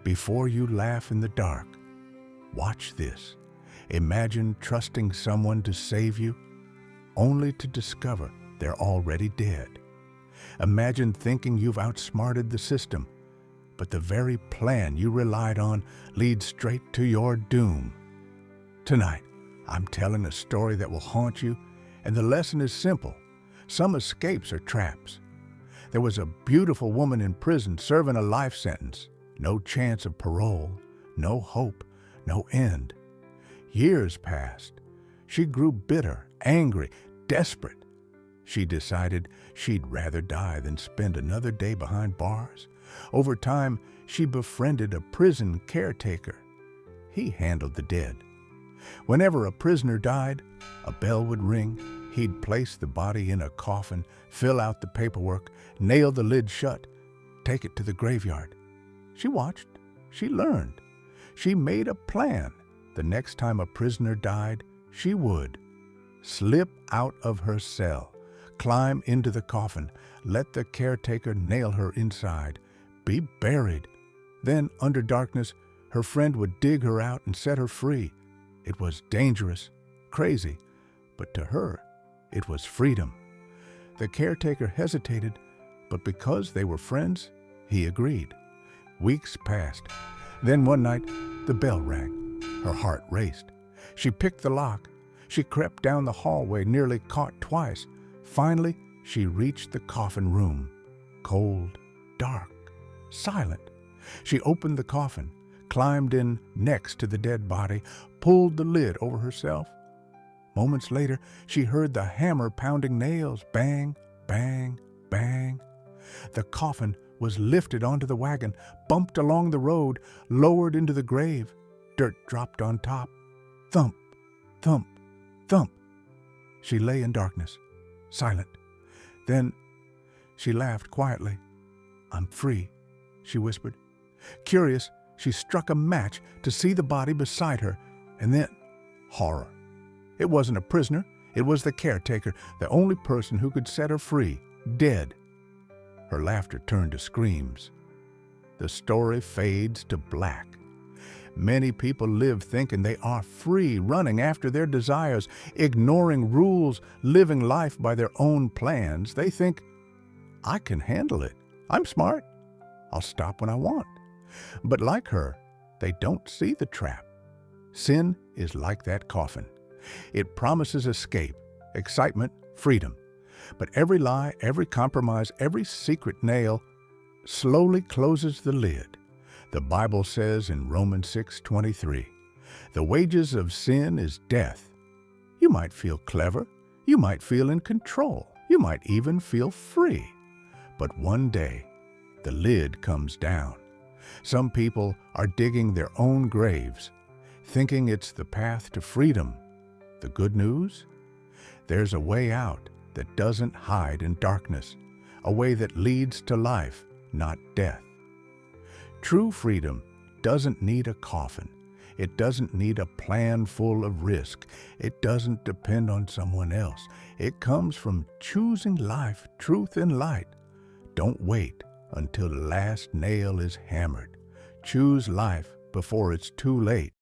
Before you laugh in the dark, watch this. Imagine trusting someone to save you, only to discover they're already dead. Imagine thinking you've outsmarted the system, but the very plan you relied on leads straight to your doom. Tonight, I'm telling a story that will haunt you, and the lesson is simple. Some escapes are traps. There was a beautiful woman in prison serving a life sentence. No chance of parole, no hope, no end. Years passed. She grew bitter, angry, desperate. She decided she'd rather die than spend another day behind bars. Over time, she befriended a prison caretaker. He handled the dead. Whenever a prisoner died, a bell would ring. He'd place the body in a coffin, fill out the paperwork, nail the lid shut, take it to the graveyard. She watched. She learned. She made a plan. The next time a prisoner died, she would slip out of her cell, climb into the coffin, let the caretaker nail her inside, be buried. Then, under darkness, her friend would dig her out and set her free. It was dangerous, crazy, but to her, it was freedom. The caretaker hesitated, but because they were friends, he agreed. Weeks passed. Then one night, the bell rang. Her heart raced. She picked the lock. She crept down the hallway, nearly caught twice. Finally, she reached the coffin room. Cold, dark, silent. She opened the coffin, climbed in next to the dead body, pulled the lid over herself. Moments later, she heard the hammer pounding nails. Bang, bang, bang. The coffin was lifted onto the wagon, bumped along the road, lowered into the grave. Dirt dropped on top. Thump, thump, thump. She lay in darkness, silent. Then she laughed quietly. "I'm free," she whispered. Curious, she struck a match to see the body beside her, and then horror. It wasn't a prisoner. It was the caretaker, the only person who could set her free, dead. Her laughter turned to screams. The story fades to black. Many people live thinking they are free, running after their desires, ignoring rules, living life by their own plans. They think, "I can handle it. I'm smart. I'll stop when I want." But like her, they don't see the trap. Sin is like that coffin. It promises escape, excitement, freedom. But every lie, every compromise, every secret nail slowly closes the lid. The Bible says in Romans 6:23, "The wages of sin is death." You might feel clever. You might feel in control. You might even feel free. But one day, the lid comes down. Some people are digging their own graves, thinking it's the path to freedom. The good news? There's a way out that doesn't hide in darkness, a way that leads to life, not death. True freedom doesn't need a coffin. It doesn't need a plan full of risk. It doesn't depend on someone else. It comes from choosing life, truth, and light. Don't wait until the last nail is hammered. Choose life before it's too late.